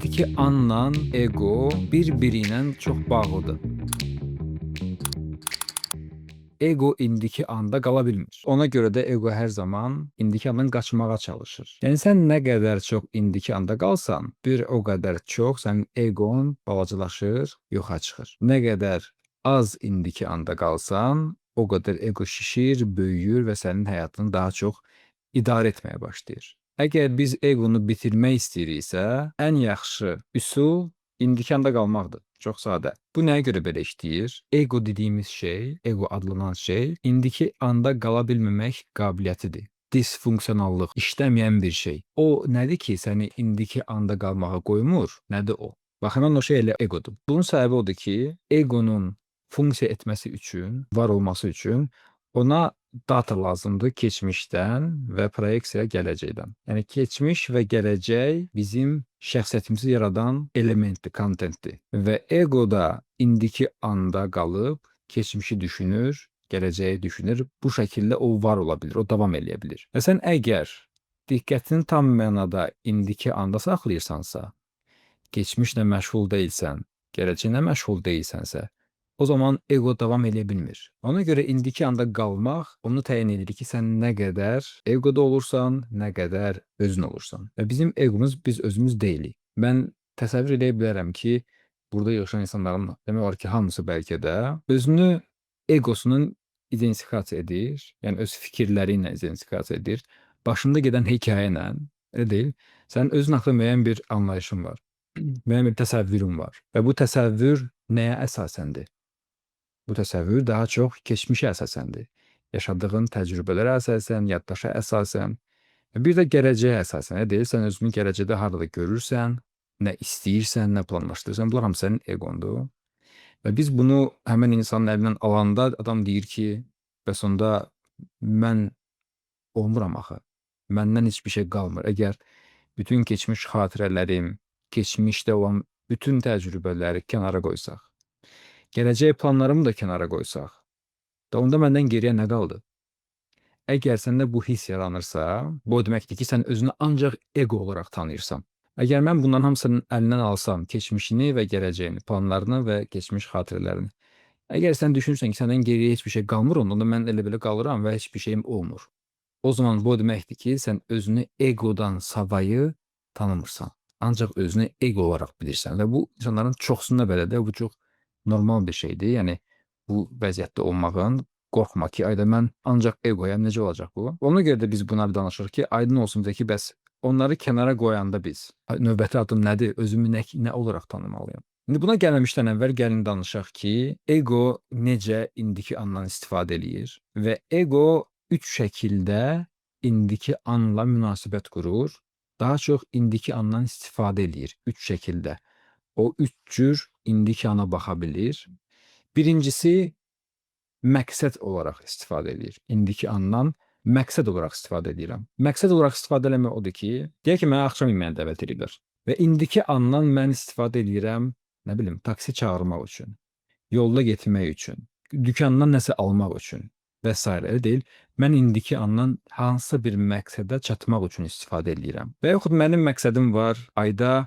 İndiki anla ego bir-biri ilə çox bağlıdır. Ego indiki anda qala bilmir. Ona görə də ego hər zaman indiki andan qaçmağa çalışır. Yəni sən nə qədər çox indiki anda qalsan, bir o qədər çox sənin egon balacalaşır, yoxa çıxır. Nə qədər az indiki anda qalsan, o qədər ego şişir, böyüyür və sənin həyatını daha çox idarə etməyə başlayır. Əgər biz egonu bitirmək istəyiriksə, ən yaxşı üsul indiki anda qalmaqdır. Çox sadə. Bu nəyə görə belə işləyir? Ego dediyimiz şey, ego adlanan şey, indiki anda qala bilməmək qabiliyyətidir. Disfunksiyonallıq, işləməyən bir şey. O nədir ki, səni indiki anda qalmağa qoymur? Nədir o? Baxılan o şey elə egodur. Bunun səbəbi odur ki, egonun funksiya etməsi üçün, var olması üçün ona data lazımdır keçmişdən və proyeksiya gələcəkdən. Yəni keçmiş və gələcək bizim şəxsiyyətimizi yaradan elementdir, kontentdir. Və ego da indiki anda qalıb keçmişi düşünür, gələcəyi düşünür. Bu şəkildə o var ola bilir, o davam eləyə bilir. Və sən əgər diqqətini tam mənada indiki anda saxlayırsansa, keçmişlə məşğul deyilsən, gələcəklə məşğul deyilsənsə, o zaman ego davam eləyə bilmir. Ona görə indiki anda qalmaq onu təyin edir ki, sən nə qədər egoda olursan, nə qədər özün olursan. Və bizim egomuz biz özümüz deyilik. Mən təsəvvür edə bilərəm ki, burada yaşayan insanların demək olar ki, hamısı bəlkə də özünü egosunun identifikasiya edir, yəni öz fikirləri ilə identifikasiya edir. Başında gedən hekayə ilə, elə deyil, sənin özün haqqında müəyyən bir anlayışın var, müəyyən bir təsəvvürün var və bu təsəvvür nəyə əsasəndir? Bu təsəvvür daha çox keçmişə əsasəndir. Yaşadığın təcrübələrə əsasən, yaddaşa əsasən, bir də gələcəyə əsasən. Nə deyil, sən özünü gələcəkdə harada görürsən, nə istəyirsən, nə planlaşdırırsan, bunlar hamısı sənin egondur. Və biz bunu həmin insanın əlindən alanda adam deyir ki, bəs onda mən olmuram axı. Məndən heç bir şey qalmır. Əgər bütün keçmiş xatirələrim, keçmişdə olan bütün təcrübələri kənara qoysaq, gələcək planlarımı da kənara qoysaq, da onda məndən geriyə nə qaldı? Əgər səndə bu hiss yaranırsa, bu o deməkdir ki, sən özünü ancaq ego olaraq tanıyırsan. Əgər mən bunların hamısının əlindən alsam, keçmişini və gələcəyini, planlarını və keçmiş xatirələrini, əgər sən düşünürsən ki, səndən geriyə heç bir şey qalmır, onda mən elə belə qalıram və heç bir şeyim olmur. O zaman bu o deməkdir ki, sən özünü egodan savayı tanımırsan. Ancaq özünü ego olaraq bilirsən və bu insanların çoxsunda belədir, bu çox normal bir şeydir. Yəni bu vəziyyətdə olmağın, qorxma ki, ayda mən ancaq egoyam, necə olacaq bu? Ona görə də biz buna danışırıq ki, aydın olsun bizə ki, bəs onları kənara qoyanda biz növbəti addım nədir? Özümü nə olaraq tanımalıyam? İndi buna gəlməmişdən əvvəl gəlin danışaq ki, ego necə indiki andan istifadə eləyir və ego üç şəkildə indiki anla münasibət qurur. Daha çox indiki andan istifadə eləyir üç şəkildə. O üç cür indiki ana baxa bilir. Birincisi, məqsəd olaraq istifadə edir. İndiki andan məqsəd olaraq istifadə edirəm. Məqsəd olaraq istifadə eləmək odur ki, deyək ki, mənə axşam yeməyə dəvət edirlər və indiki andan mən istifadə edirəm, nə bilim, taksi çağırmaq üçün, yolda getmək üçün, dükandan nəsə almaq üçün və s. elə deyil. Mən indiki andan hansısa bir məqsədə çatmaq üçün istifadə edirəm. Və yaxud mənim məqsədim var, ayda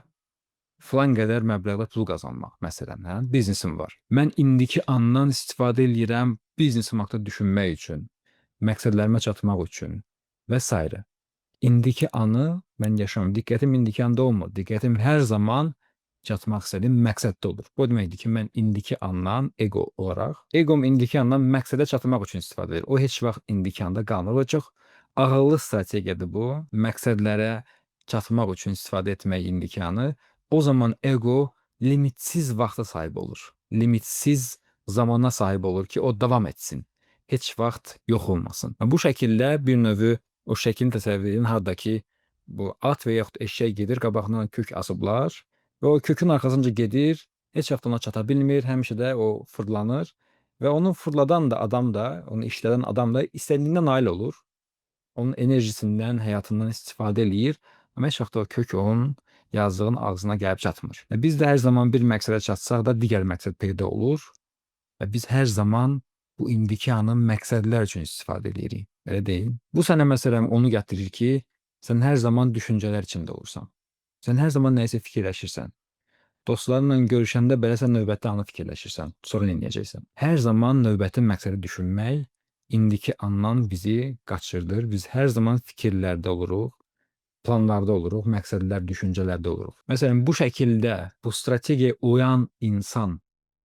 filan qədər məbləğdə pul qazanmaq, məsələn, hə? Biznesim var. Mən indiki andan istifadə edirəm biznesim haqqında düşünmək üçün, məqsədlərimə çatmaq üçün və s. İndiki anı mən yaşamıram. Diqqətim indiki anda olmur. Diqqətim hər zaman çatmaq istədiyim məqsəddə olur. Bu deməkdir ki, mən indiki andan ego olaraq, egom indiki andan məqsədə çatmaq üçün istifadə edir. O heç vaxt indiki anda qalmır. O çox ağıllı strategiyadır bu. Məqsədlərə çatmaq üçün istifadə etmək indiki anı. O zaman ego limitsiz vaxta sahib olur. Limitsiz zamana sahib olur ki, o davam etsin. Heç vaxt yox olmasın. Bu şəkildə bir növü o şəklini təsəvvür edin, hardakı bu at və yaxud eşək gedir, qabağından kök asıblar və o kökün arxasınca gedir, heç vaxt ona çata bilmir, həmişə də o fırlanır və onu fırladan da adam da, onu işlədən adam da istədiyinə nail olur. Onun enerjisindən, həyatından istifadə eləyir, amma heç vaxt o kök onun yazdığın ağzına gəlib çatmır. Biz də hər zaman bir məqsədə çatsaq da digər məqsəd peyda olur və biz hər zaman bu indiki anın məqsədlər üçün istifadə edirik. Elə deyil. Bu sənə məsələn onu gətirir ki, sən hər zaman düşüncələr içində olursan. Sən hər zaman nəyisə fikirləşirsən. Dostlarınla görüşəndə belə sən növbəti anı fikirləşirsən. Sonra nə edəcəksən? Hər zaman növbəti məqsədi düşünmək indiki andan bizi qaçırdır. Biz hər zaman fikirlərdə oluruq, planlarda oluruq, məqsədlər, düşüncələrdə oluruq. Məsələn, bu şəkildə, bu strategiyaya uyan insan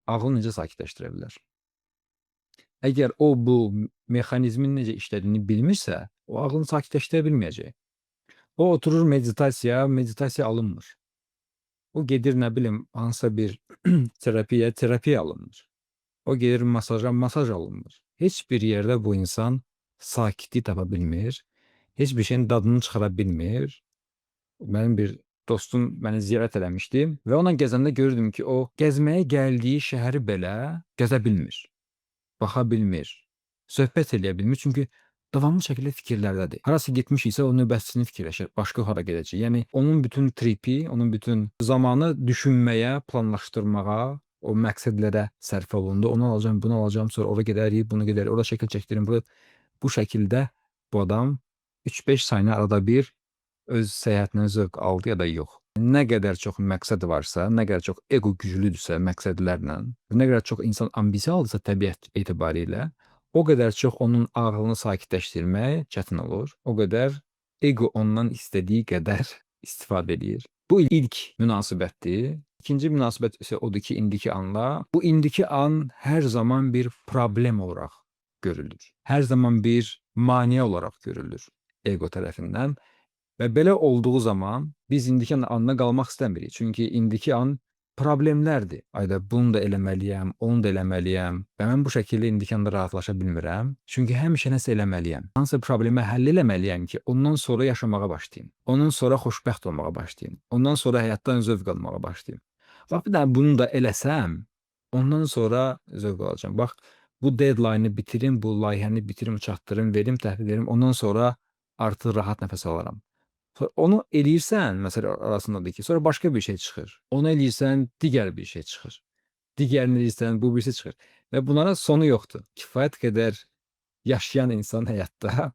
ağlını necə sakitləşdirə bilər? Əgər o bu mexanizmin necə işlədiyini bilmirsə, o ağlını sakitləşdirə bilməyəcək. O oturur meditasiya alınmır. O gedir, nə bilim, hansısa bir terapiya alınmır. O gedir masaj alınmır. Heç bir yerdə bu insan sakitlik tapa bilmir. Heç bir şeyin dadını çıxara bilmir. Mənim bir dostum məni ziyarət eləmişdi və onunla gəzəndə görürdüm ki, o gəzməyə gəldiyi şəhəri belə gəzə bilmir. Baxa bilmir. Söhbət eləyə bilmir. Çünki davamlı şəkildə fikirlərdədir. Harasa getmişiksə o növbətçisini fikirləşir. Başqa hara gedəcək. Yəni onun bütün tripi, onun bütün zamanı düşünməyə, planlaşdırmağa, o məqsədlərə sərf olundu. Onu alacağam, bunu alacağım, sonra ora gedərik, bunu gedərik, ora şəkil çəkdirim. Bu şəkildə bu adam 3-5 saniyə arada bir öz səyahətindən zövq aldı ya da yox. Nə qədər çox məqsəd varsa, nə qədər çox ego güclüdürsə məqsədlərlə, nə qədər çox insan ambisiyalıdırsa təbiət etibarilə, o qədər çox onun ağlını sakitləşdirmək çətin olur. O qədər ego ondan istədiyi qədər istifadə edir. Bu ilk münasibətdir. İkinci münasibət isə odur ki, indiki anla. Bu indiki an hər zaman bir problem olaraq görülür. Hər zaman bir maneə olaraq görülür ego tərəfindən. Və belə olduğu zaman biz indiki anda qalmaq istəmirik. Çünki indiki an problemlərdir. Ayda bunu da eləməliyəm, onu da eləməliyəm. Və mən bu şəkildə indiki anda rahatlaşa bilmirəm. Çünki həmişə nəsə eləməliyəm. Hansısa problemi həll eləməliyəm ki, ondan sonra yaşamağa başlayım. Ondan sonra xoşbəxt olmağa başlayım. Ondan sonra həyatdan zövq almağa başlayım. Bax, bir dənə bunu da eləsəm, ondan sonra zövq alacağam. Bax, bu deadline-ı bitirim, bu layihəni bitirim, çatdırım, verim, təhvil verim. Ondan sonra artıq rahat nəfəs alaram. Onu eləyirsən, məsələ arasındadır ki, sonra başqa bir şey çıxır. Onu eləyirsən, digər bir şey çıxır. Digərini eləyirsən, bu birisi çıxır. Və bunların sonu yoxdur. Kifayət qədər yaşayan insan həyatda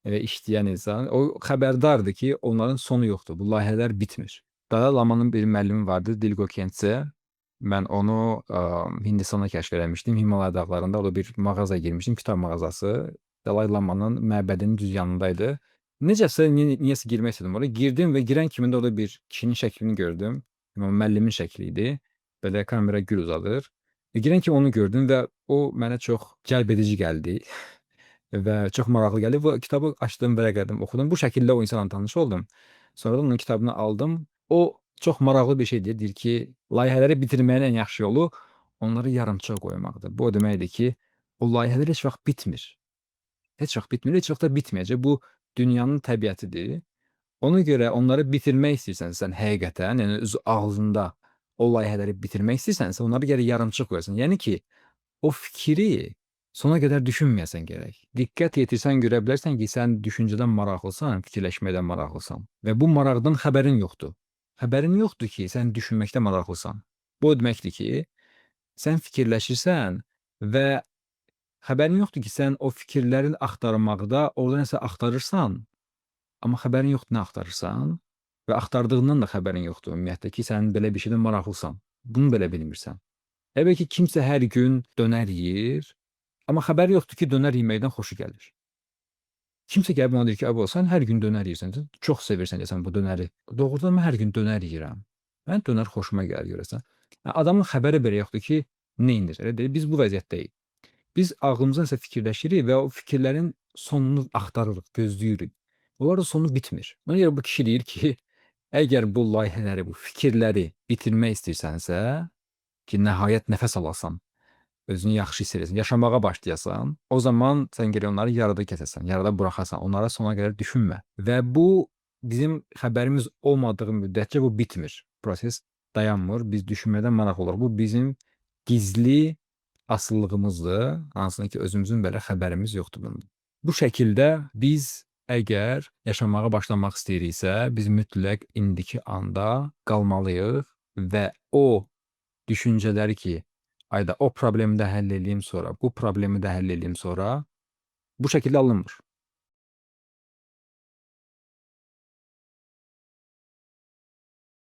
və işləyən insan, o xəbərdardır ki, onların sonu yoxdur. Bu layihələr bitmir. Dalai Lamanın bir müəllimi vardı, Dilgo Khyentse. Mən onu Hindistanda kəşf eləmişdim. Himalaya dağlarında orada bir mağazaya girmişdim, kitab mağazası. Dalai Lamanın məbədinin düz yanındaydı. Necəsə, niyəsə girmək istədim oraya. Girdim və girən kimi də orada bir kişinin şəklini gördüm. Müəllimin şəkli idi. Belə kamera gül uzadır. Girən kimi onu gördüm və o mənə çox cəlb edici gəldi və çox maraqlı gəldi. Bu kitabı açdım, vərəqlədim, oxudum. Bu şəkildə o insanla tanış oldum. Sonra da onun kitabını aldım. O çox maraqlı bir şey deyir. Deyir ki, layihələri bitirməyin ən yaxşı yolu onları yarımçıq qoymaqdır. Bu o deməkdir ki, o layihələr heç vaxt bitmir. Heç vaxt bitmir, heç vaxt da bitməyəcək. Bu dünyanın təbiətidir. Ona görə onları bitirmək istəyirsənsə sən həqiqətən, yəni öz ağzında o layihələri bitirmək istəyirsənsə, onları gərək yarımçıq qoyasan. Yəni ki, o fikri sona qədər düşünməyəsən gərək. Diqqət yetirsən görə bilərsən ki, sən düşüncədən maraqlısan, fikirləşməkdən maraqlısan və bu maraqdan xəbərin yoxdur. Xəbərin yoxdur ki, sən düşünməkdə maraqlısan. Bu o deməkdir ki, sən fikirləşirsən və xəbərin yoxdur ki, sən o fikirlərin axtarmaqda orada nəsə axtarırsan, amma xəbərin yoxdur nə axtarırsan və axtardığından da xəbərin yoxdur ümumiyyətlə ki, sən belə bir şeydən maraqlısan. Bunu belə bilmirsən. Elə ki, kimsə hər gün dönər yeyir, amma xəbəri yoxdur ki, dönər yeməkdən xoşu gəlir. Kimsə gəlib ona deyir ki, "Əbo, sən hər gün dönər yeyirsən, çox sevirsən desən bu dönəri." Doğrudan mən hər gün dönər yeyirəm. Mən dönər xoşuma gəlir görəsən. Adamın xəbəri belə yoxdur ki, nə edir? Elə deyil, biz bu vəziyyətdəyik. Biz ağlımızda nəsə fikirləşirik və o fikirlərin sonunu axtarırıq, gözləyirik. Onlar da sonu bitmir. Ona görə bu kişi deyir ki, əgər bu layihələri, bu fikirləri bitirmək istəyirsənsə, ki, nəhayət nəfəs alasan, özünü yaxşı hiss edəsən, yaşamağa başlayasan, o zaman sən gərək onları yarıda kəsəsən, yarıda buraxasan, onlara sona qədər düşünmə. Və bu bizim xəbərimiz olmadığı müddətcə bu bitmir. Proses dayanmır, biz düşünmədən maraqlı oluruq. Bu bizim gizli asıllığımızdır, hansına ki, özümüzün belə xəbərimiz yoxdur bunun. Bu şəkildə biz əgər yaşamağa başlamaq istəyiriksə, biz mütləq indiki anda qalmalıyıq və o düşüncələri ki, ayda o problemi də həll eləyim sonra, bu problemi də həll eləyim sonra, bu şəkildə alınmır.